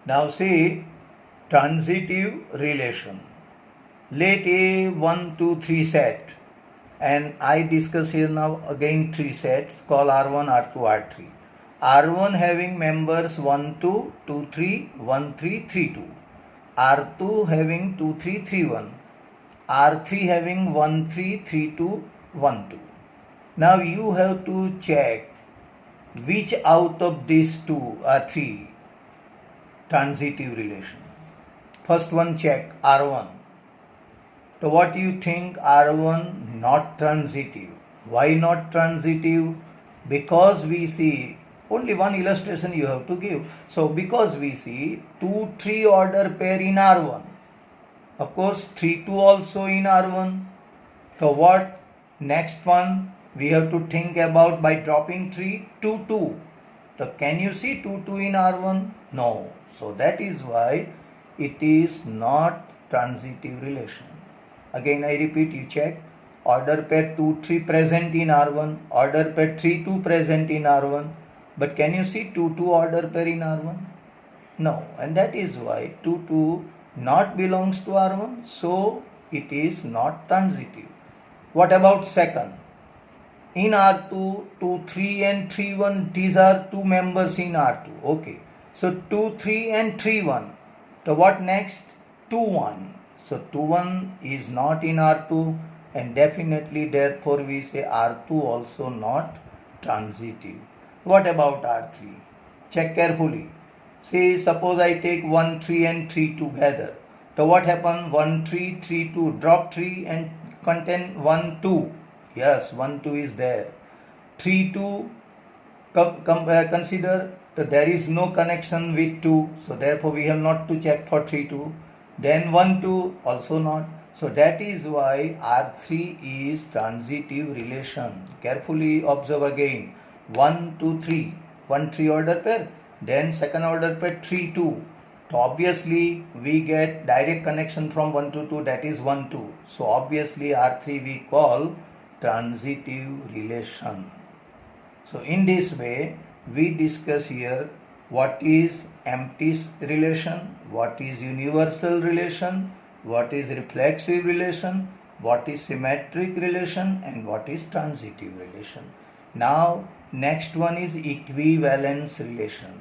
Now see transitive relation. Let A 1, 2, 3 set, and I discuss here now again 3 sets called R1, R2, R3. R1 having members 1, 2, 2, 3, 1, 3, 3, 2. R2 having 2, 3, 3, 1. R3 having 1, 3, 3, 2, 1, 2. Now you have to check which out of these two are 3 transitive relation. First one check R1. So what do you think? R1 not transitive. Why not transitive? Because we see only one illustration you have to give. So because we see 2, 3 order pair in R1. Of course 3, 2 also in R1. So what next one we have to think about by dropping 3, 2, 2. So can you see 2, 2 in R1? No. So that is why it is not transitive relation. Again I repeat, you check order pair 2, 3 present in R1, order pair 3, 2 present in R1. But can you see 2, 2 order pair in R1? No. And that is why 2, 2 not belongs to R1. So it is not transitive. What about second? In R2, 2, 3 and 3, 1, these are two members in R2. Okay. So 2, 3 and 3, 1. So what next? 2, 1. So 2, 1 is not in R2, and definitely therefore we say R2 also not transitive. What about R3? Check carefully. Say suppose I take 1, 3 and 3 together. So what happens? 1, 3, 3, 2. Drop 3 and contain 1, 2. Yes, 1, 2 is there. 3, 2 consider that there is no connection with 2. So therefore we have not to check for 3, 2. Then 1, 2 also not. So that is why R3 is transitive relation. Carefully observe again. 1, 2, 3. 1, 3 order pair. Then second order pair 3, 2. So obviously we get direct connection from 1 to 2, that is 1, 2. So obviously R3 we call transitive relation. So in this way we discuss here what is empty relation, what is universal relation, what is reflexive relation, what is symmetric relation, and what is transitive relation. Now next one is equivalence relation.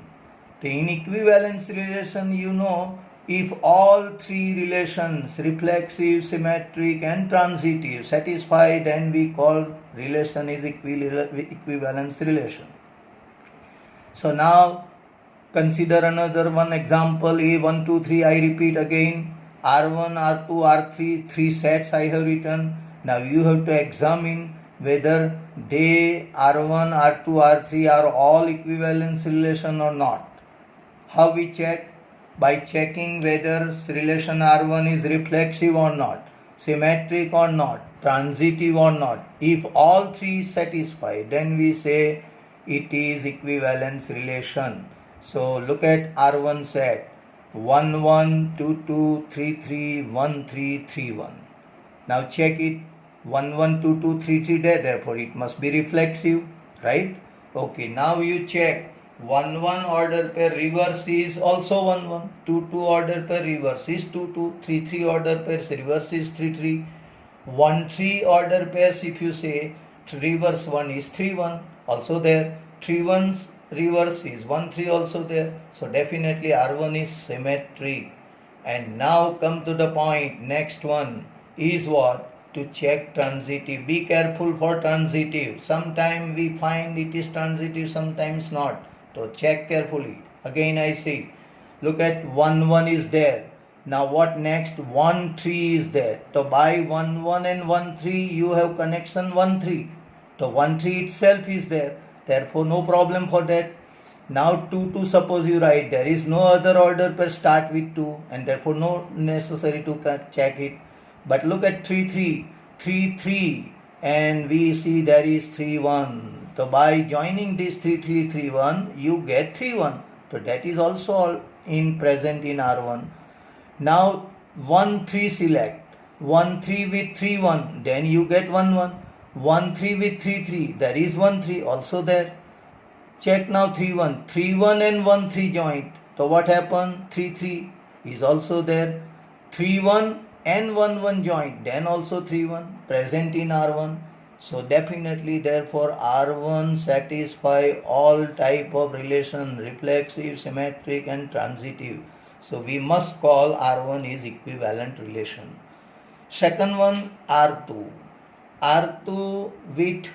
In equivalence relation, you know, if all 3 relations, reflexive, symmetric and transitive, satisfy, then we call relation is equivalence relation. So now consider another one example, A 1, 2, 3, I repeat again, R1, R2, R3, 3 sets I have written. Now you have to examine whether they R1, R2, R3 are all equivalence relation or not. How we check? By checking whether relation R1 is reflexive or not, symmetric or not, transitive or not. If all 3 satisfy, then we say it is equivalence relation. So look at R1 set 1, 1, 2, 2, 3, 3, 1, 3, 3, 1. Now check it. 1, 1, 2, 2, 3, 3 there, therefore it must be reflexive, right? Okay, now you check 1, 1 order pair reverse is also 1, 1, 2, 2 order pair reverse is 2, 2, 3, 3 order pairs reverse is 3, 3, 1, 3 order pairs if you say reverse 1 is 3, 1 also there, 3, 1's reverse is 1, 3 also there. So definitely R1 is symmetric. And now come to the point, next one is what? To check transitive. Be careful for transitive. Sometimes we find it is transitive, sometimes not. So check carefully. Again I say, look at 1, 1 is there. Now what next? 1, 3 is there. So by 1, 1 and 1, 3 you have connection 1, 3. So 1, 3 itself is there. Therefore no problem for that. Now 2, 2 suppose you write. There is no other order pair start with 2 and therefore no necessary to check it. But look at 3, 3, 3, 3 and we see there is 3, 1. So by joining this 3, 3, 3, 1 you get 3, 1. So that is also in present in R1. Now 1, 3 select. 1, 3 with 3, 1. Then you get 1, 1. 1, 3 with 3, 3. There is 1, 3 also there. Check now 3, 1. 3, 1 and 1, 3 joint. So what happened? 3 3 is also there. 3 1 and 1 1 joined, then also 3 1 present in R1. So definitely therefore R1 satisfy all type of relation, reflexive, symmetric and transitive. So we must call R1 is equivalent relation. Second one R2. R2 with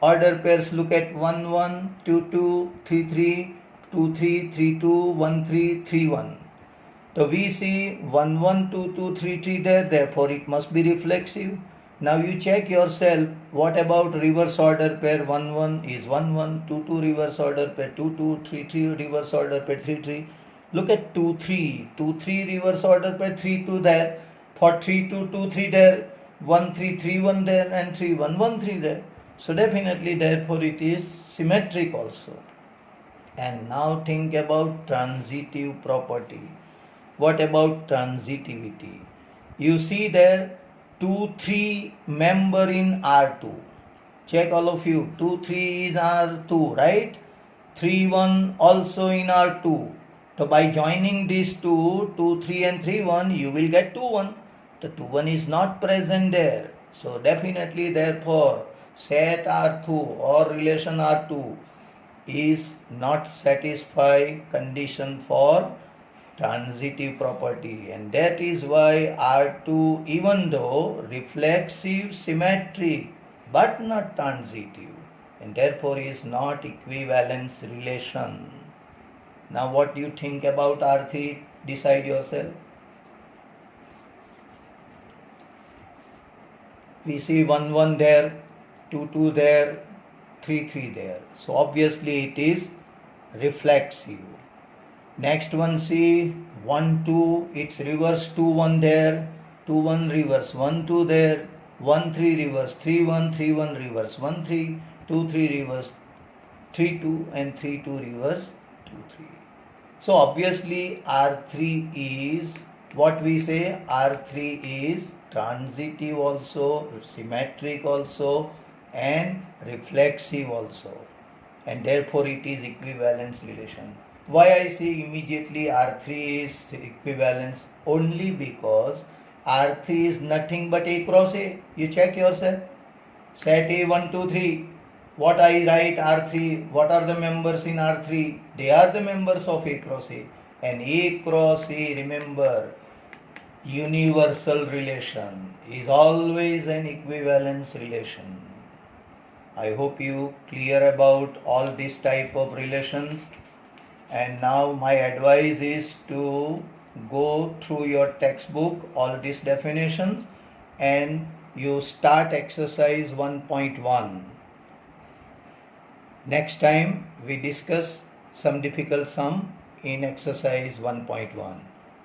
order pairs, look at 1 1, 2 2, 3 3, 2 3, 3 2, 1 3, 3 1. So we see 1 1, 2 2, 3 3 there, therefore it must be reflexive. Now you check yourself, what about reverse order pair? 1 1 is 1 1, 2 2 reverse order pair, 2 2, 3 3 reverse order pair, 3 3. Look at 2 3, 2 3 reverse order pair, 3 2 there, for 3 2, 2 3 there, 1 3 3 1 there, and 3 1 1 3 there. So definitely therefore it is symmetric also. And now think about transitive property. What about transitivity? You see there 2 3 member in R2. Check all of you. 2 3 is R2, right? 3 1 also in R2. So by joining these two, 2 3 and 3 1, you will get 2 1. The 2 1 is not present there. So definitely therefore set R2 or relation R2 is not satisfy condition for transitive property, and that is why R2, even though reflexive, symmetric but not transitive, and therefore is not equivalence relation. Now what do you think about R3? Decide yourself. We see 1 1 there, 2 2 there, 3 3 there. So obviously it is reflexive. Next one, see 1 2, it's reverse, 2 1 there, 2 1 reverse, 1 2 there, 1 3 reverse, 3 1 3 1 reverse, 1 3 2 3 reverse, 3 2 and 3 2 reverse, 2 3. So obviously R3 is, what we say, R3 is transitive also, symmetric also and reflexive also, and therefore it is equivalence relation. Why I say immediately R3 is equivalence? Only because R3 is nothing but A cross A. You check yourself. Set A 1 2 3. What I write R3? What are the members in R3? They are the members of A cross A. And A cross A, remember, universal relation is always an equivalence relation. I hope you clear about all this type of relations. And now my advice is to go through your textbook, all these definitions, and you start exercise 1.1. Next time we discuss some difficult sum in exercise 1.1.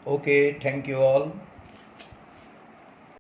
Okay, thank you all.